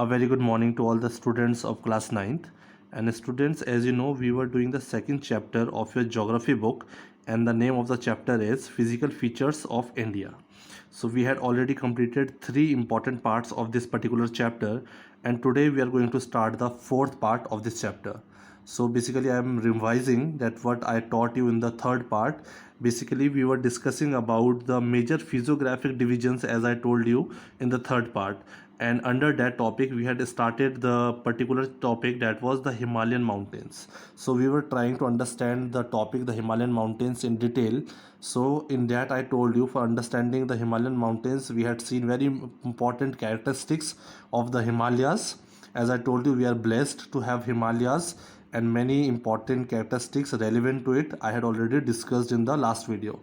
A very good morning to all the students of class ninth. And students, as you know, we were doing the second chapter of your geography book, and the name of the chapter is Physical Features of India. So we had already completed three important parts of this particular chapter, and today we are going to start the fourth part of this chapter. So basically I am revising that what I taught you in the third part. Basically we were discussing about the major physiographic divisions, as I told you in the third part, and under that topic we had started the particular topic that was the Himalayan mountains. So we were trying to understand the topic, the Himalayan mountains, in detail. So in that I told you, for understanding the Himalayan mountains, we had seen very important characteristics of the Himalayas. As I told you, we are blessed to have Himalayas, and many important characteristics relevant to it I had already discussed in the last video.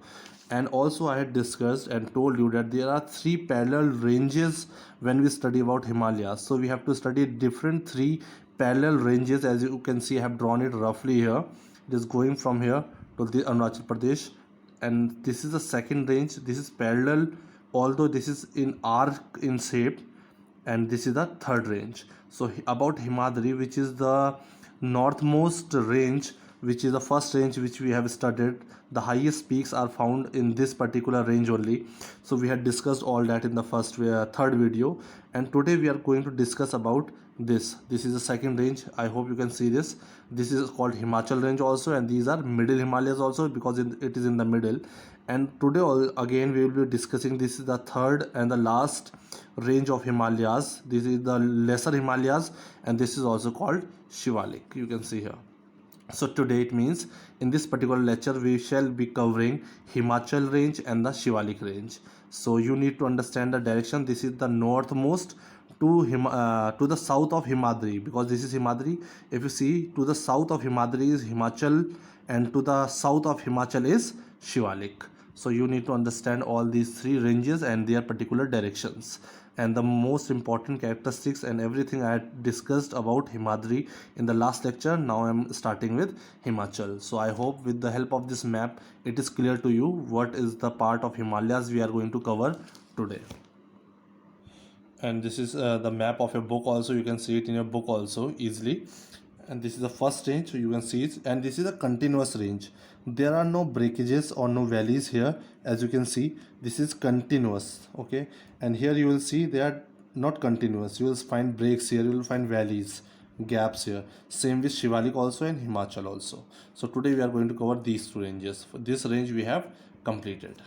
And also I had discussed and told you that there are three parallel ranges when we study about Himalayas. So we have to study different three parallel ranges. As you can see, I have drawn it roughly here. It is going from here to the Arunachal Pradesh, and this is the second range. This is parallel, although this is in arc in shape, and this is the third range. So about Himadri, which is the northmost range, which is the first range which we have studied, the highest peaks are found in this particular range only. So we had discussed all that in the third video, and today we are going to discuss about this is the second range. I hope you can see this. This is called Himachal range also, and these are middle Himalayas also, because it is in the middle. And today again we will be discussing, this is the third and the last range of Himalayas. This is the lesser Himalayas, and this is also called Shivalik, you can see here. So today it means in this particular lecture we shall be covering Himachal range and the Shivalik range. So you need to understand the direction. This is the northmost to the south of Himadri, because this is Himadri. If you see, to the south of Himadri is Himachal, and to the south of Himachal is Shivalik. So you need to understand all these three ranges and their particular directions, and the most important characteristics and everything I had discussed about Himadri in the last lecture. Now I am starting with Himachal. So I hope with the help of this map it is clear to you what is the part of Himalayas we are going to cover today. And this is the map of your book also. You can see it in your book also easily. And this is the first range, so you can see it, and this is a continuous range. There are no breakages or no valleys here. As you can see, this is continuous, okay. And here you will see they are not continuous. You will find breaks here, you will find valleys, gaps here. Same with Shivalik also and Himachal also. So today we are going to cover these two ranges. For this range we have completed.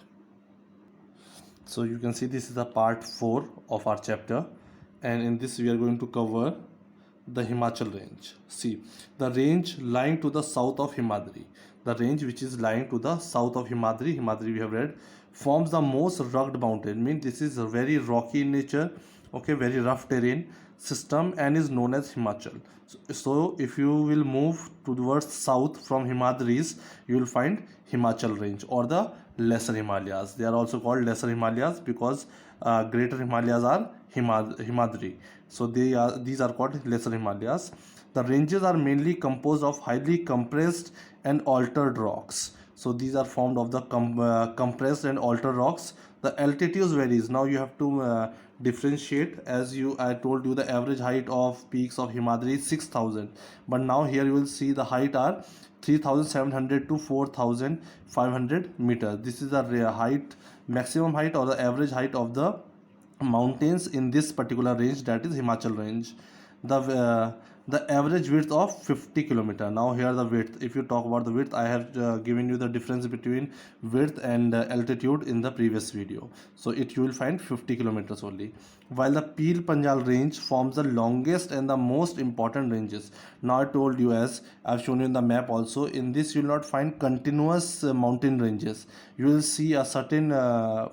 So you can see this is the part 4 of our chapter, and in this we are going to cover the Himachal range. See, the range lying to the south of Himadri, the range which is lying to the south of Himadri we have read, forms the most rugged mountain. Means this is very rocky in nature, okay, very rough terrain system, and is known as Himachal. So if you will move towards south from Himadris, you will find Himachal range or the lesser Himalayas. They are also called lesser Himalayas because greater Himalayas are Himadri. So these are called lesser Himalayas. The ranges are mainly composed of highly compressed and altered rocks. So these are formed of the compressed and altered rocks. The altitudes varies. Now you have to differentiate. As I told you, the average height of peaks of Himadri is 6,000, but now here you will see the height are 3,700 to 4,500 meters. This is the height, maximum height or the average height of the mountains in this particular range, that is Himachal range. The average width of 50 kilometer. Now here the width, if you talk about the width, I have given you the difference between width and altitude in the previous video. So you will find 50 kilometers only, while the Pir Panjal range forms the longest and the most important ranges. Now I told you, as I've shown you in the map also, in this you will not find continuous mountain ranges. You will see a certain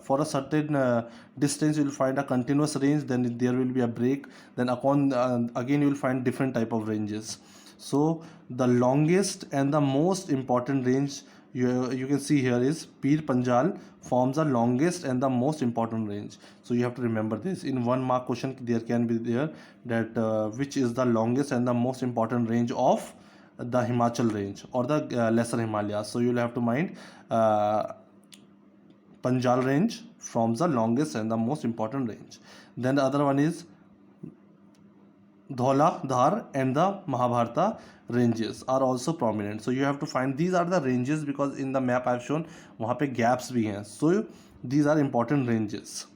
for a certain distance you will find a continuous range, then there will be a break, then again you will find different type of ranges. So the longest and the most important range you can see here is Pir Panjal forms the longest and the most important range. So you have to remember this. In 1 mark question there can be there that which is the longest and the most important range of the Himachal range or the lesser Himalayas. So you will have to mind Panjal range forms the longest and the most important range. Then the other one is Dhola, Dhar and the Mahabharata ranges are also prominent. So you have to find these are the ranges because in the map I have shown वहाँ पे gaps भी हैं. So these are important ranges.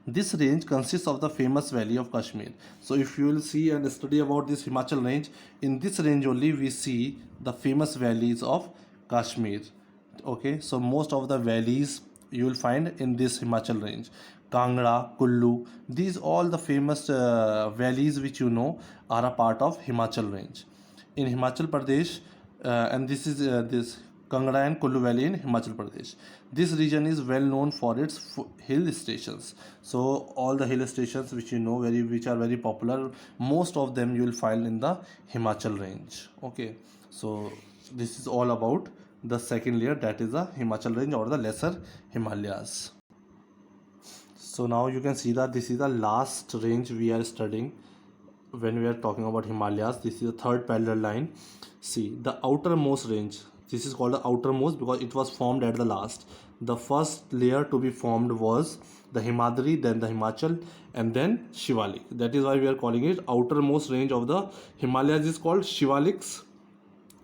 This range consists of the famous valley of Kashmir. So if you will see and study about this Himachal range, in this range only we see the famous valleys of Kashmir. Okay, so most of the valleys you will find in this Himachal range. Kangra, Kullu, these all the famous valleys which you know are a part of Himachal range. In Himachal Pradesh, and this is this Kangra and Kullu Valley in Himachal Pradesh. This region is well known for its hill stations. So all the hill stations which you know which are very popular, most of them you will find in the Himachal range. Okay, so this is all about the second layer, that is the Himachal range or the lesser Himalayas. So now you can see that this is the last range we are studying when we are talking about Himalayas. This is the third parallel line. See the outermost range. This is called the outermost because it was formed at the last. The first layer to be formed was the Himadri, then the Himachal, and then Shivalik. That is why we are calling it outermost range of the Himalayas is called Shivaliks.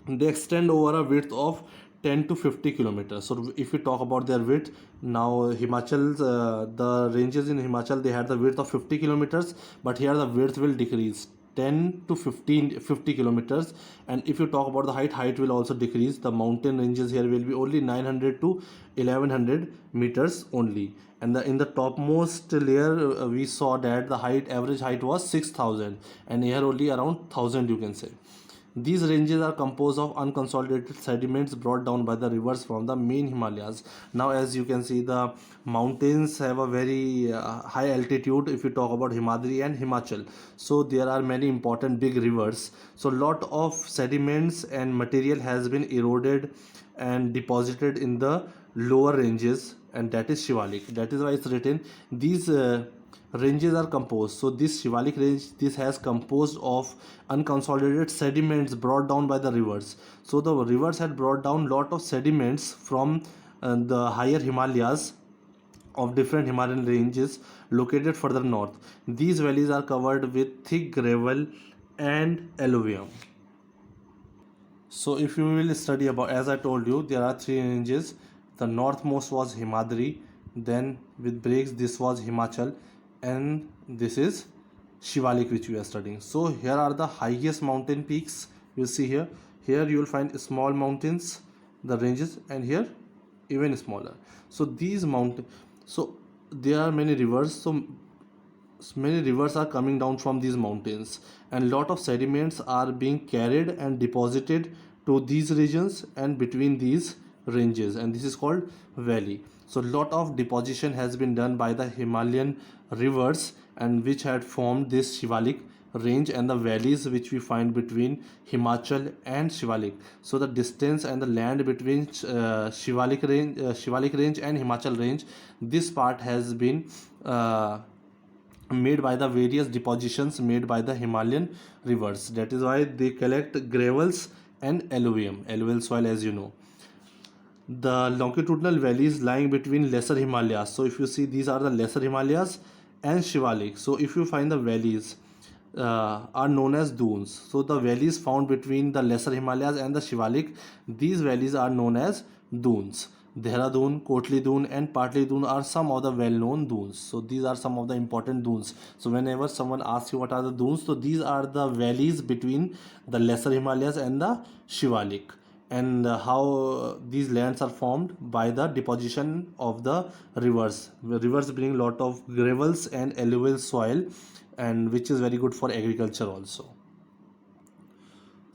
They extend over a width of 10 to 50 kilometers. So if we talk about their width, now Himachal's the ranges in Himachal, they had the width of 50 kilometers, but here the width will decrease 10 to 50 kilometers. And if you talk about the height will also decrease. The mountain ranges here will be only 900 to 1100 meters only. And in the topmost layer we saw that the average height was 6000, and here only around 1000 you can say. These ranges are composed of unconsolidated sediments brought down by the rivers from the main Himalayas. Now as you can see, the mountains have a very high altitude if you talk about Himadri and Himachal. So there are many important big rivers. So lot of sediments and material has been eroded and deposited in the lower ranges, and that is Shivalik. That is why it's written these ranges are composed. So this Shivalik range, this has composed of unconsolidated sediments brought down by the rivers. So the rivers had brought down lot of sediments from the higher Himalayas of different Himalayan ranges located further north. These valleys are covered with thick gravel and alluvium. So if you will study about, as I told you, there are three ranges. The northmost was Himadri, then with breaks this was Himachal, and this is Shivalik which we are studying. So here are the highest mountain peaks you see here. Here you will find small mountains, the ranges, and here even smaller. So these mountains, so there are many rivers. So many rivers are coming down from these mountains, and lot of sediments are being carried and deposited to these regions and between these ranges, and this is called valley. So lot of deposition has been done by the Himalayan rivers, and which had formed this Shivalik range and the valleys which we find between Himachal and Shivalik. So the distance and the land between Shivalik range and Himachal range, this part has been made by the various depositions made by the Himalayan rivers. That is why they collect gravels and alluvial soil, as you know. The longitudinal valleys lying between lesser Himalayas. So if you see, these are the lesser Himalayas and Shivalik. So if you find the valleys are known as dunes. So the valleys found between the lesser Himalayas and the Shivalik, these valleys are known as dunes. Dehradun, Kotli Dune and Patli Dune are some of the well-known dunes. So these are some of the important dunes. So whenever someone asks you what are the dunes, so these are the valleys between the lesser Himalayas and the Shivalik, and how these lands are formed by the deposition of the rivers. The rivers bring lot of gravels and alluvial soil, and which is very good for agriculture also.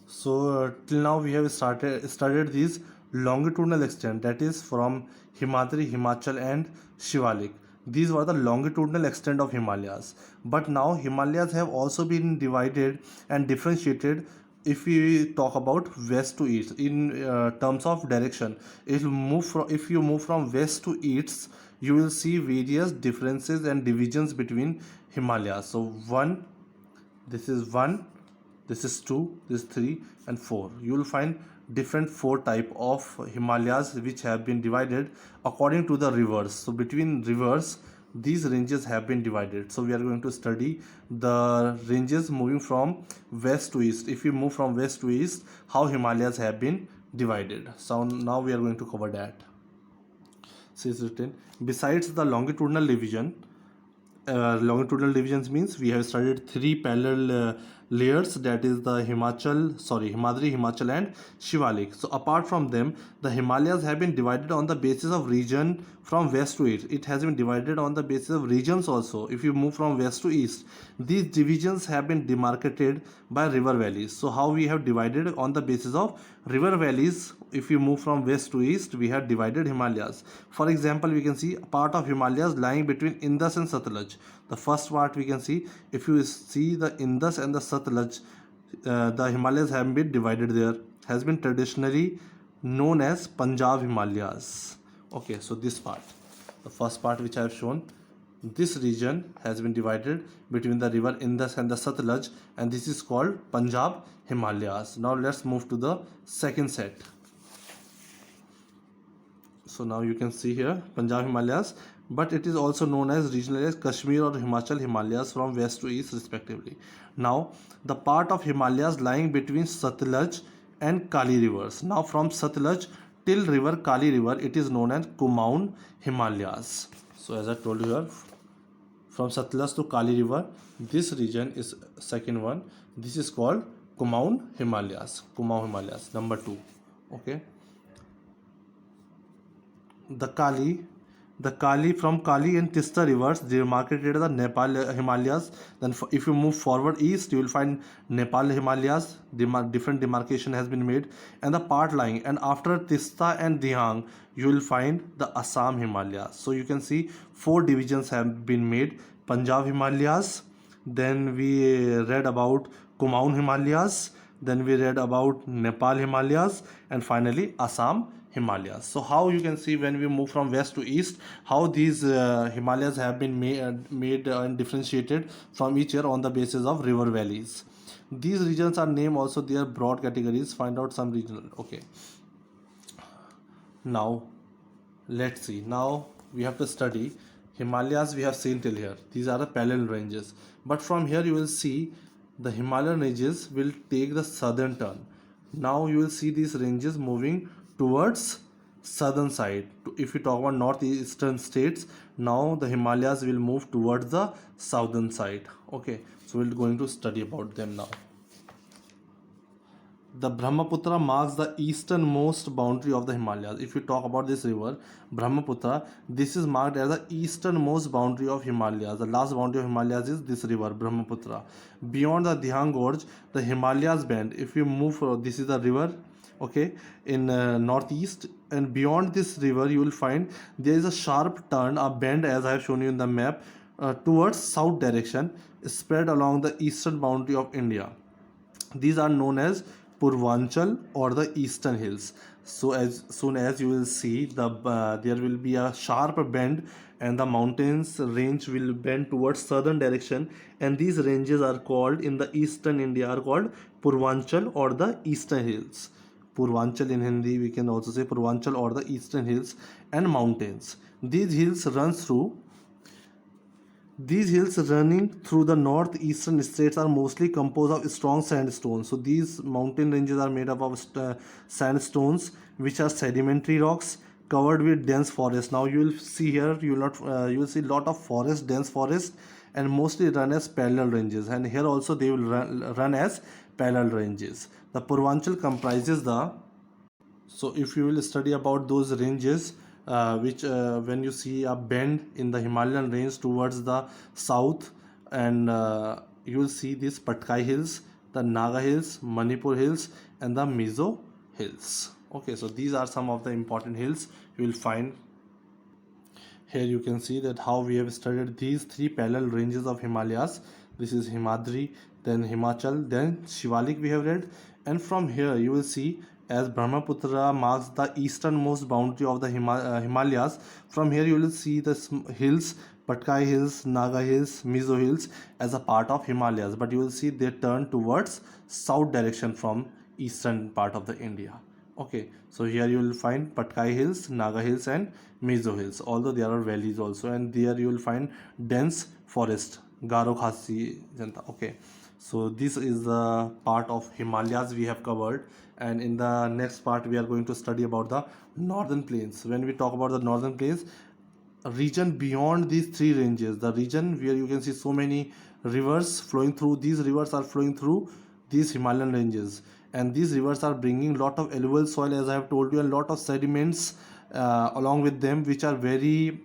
So till now we have studied these longitudinal extent, that is from Himadri, Himachal and Shivalik. These were the longitudinal extent of Himalayas. But now Himalayas have also been divided and differentiated if we talk about west to east in terms of direction. If you move from west to east, you will see various differences and divisions between Himalayas. So this is 1, this is 2, this is 3 and 4. You will find different 4 type of Himalayas which have been divided according to the rivers. So between rivers these ranges have been divided. So we are going to study the ranges moving from west to east. If we move from west to east, how Himalayas have been divided. So now we are going to cover that. So it's written, besides the longitudinal division, longitudinal divisions means we have studied three parallel layers, that is the Himadri, Himachal and Shivalik. So apart from them, the Himalayas have been divided on the basis of region from west to east. It has been divided on the basis of regions also. If you move from west to east, these divisions have been demarcated by river valleys. So how we have divided on the basis of river valleys? If you move from west to east, we have divided Himalayas. For example, we can see a part of Himalayas lying between Indus and Satluj. The first part we can see, if you see the Indus and the Satluj, the Himalayas have been divided there, has been traditionally known as Punjab Himalayas. Okay, so this part, the first part which I have shown, this region has been divided between the river Indus and the Satluj, and this is called Punjab Himalayas. Now let's move to the second set. So now you can see here Punjab Himalayas, but it is also known as regionally as Kashmir or Himachal Himalayas from west to east respectively. Now the part of Himalayas lying between Satluj and Kali rivers. Now from Satluj till river Kali river, it is known as Kumaon Himalayas. So as I told you here, from Satluj to Kali river, this region is second one. This is called Kumaon Himalayas. Kumaon Himalayas, number 2. Okay. The Kali from Kali and Tista rivers, they demarcated the Nepal Himalayas. Then if you move forward east, you will find Nepal Himalayas. Different demarcation has been made, and the part lying, and after Tista and Dihang, you will find the Assam Himalayas. So you can see 4 divisions have been made. Punjab Himalayas, then we read about Kumaon Himalayas, then we read about Nepal Himalayas, and finally Assam Himalayas. So how you can see when we move from west to east, how these Himalayas have been made and differentiated from each other on the basis of river valleys. These regions are named also their broad categories. Find out some regional. Okay. Now let's see. Now we have to study Himalayas. We have seen till here. These are the parallel ranges. But from here you will see the Himalayan ranges will take the southern turn. Now you will see these ranges moving towards southern side. If you talk about northeastern states, now the Himalayas will move towards the southern side. Okay, so we're going to study about them now. The Brahmaputra marks the easternmost boundary of the Himalayas. If you talk about this river, Brahmaputra, this is marked as the easternmost boundary of Himalayas. The last boundary of Himalayas is this river, Brahmaputra. Beyond the Dihang Gorge, the Himalayas bend. If you move, this is the river, okay, in northeast, and beyond this river, you will find there is a sharp turn, a bend, as I have shown you in the map, towards south direction, spread along the eastern boundary of India. These are known as Purvanchal or the Eastern Hills. So as soon as you will see there will be a sharp bend, and the mountains range will bend towards southern direction, and these ranges are called in the eastern India are called Purvanchal or the Eastern Hills. Purvanchal in Hindi we can also say Purvanchal or the Eastern Hills and mountains. These hills running through the northeastern states are mostly composed of strong sandstones. So these mountain ranges are made up of sandstones, which are sedimentary rocks covered with dense forest. Now you will see here, you will see lot of forest, dense forest, and mostly run as parallel ranges. And here also they will run as parallel ranges. The Purvanchal comprises the. So if you will study about those ranges, which when you see a bend in the Himalayan range towards the south, and you will see these Patkai Hills, the Naga Hills, Manipur Hills, and the Mizo Hills. Okay, so these are some of the important hills you will find. Here you can see that how we have studied these 3 parallel ranges of Himalayas. This is Himadri, then Himachal, then Shivalik we have read, and from here you will see, as Brahmaputra marks the easternmost boundary of the Himalayas, from here you will see the hills, Patkai Hills, Naga Hills, Mizo Hills as a part of Himalayas, but you will see they turn towards south direction from eastern part of the India. Okay, so here you will find Patkai Hills, Naga Hills, and Mizo Hills. Although there are valleys also, and there you will find dense forest, Garo Khasi Janta. Okay, so this is the part of Himalayas we have covered, and in the next part we are going to study about the northern plains. When we talk about the northern plains, a region beyond these three ranges, the region where you can see so many rivers flowing through, these rivers are flowing through these Himalayan ranges, and these rivers are bringing lot of alluvial soil, as I have told you, and lot of sediments along with them, which are very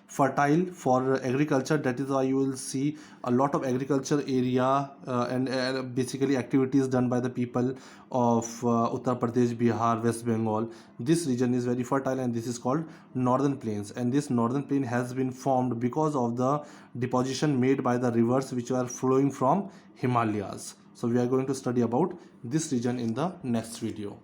fertile for agriculture. That is why you will see a lot of agriculture area and basically activities done by the people of Uttar Pradesh, Bihar, West Bengal. This region is very fertile, and this is called northern plains, and this northern plain has been formed because of the deposition made by the rivers which are flowing from Himalayas. So we are going to study about this region in the next video.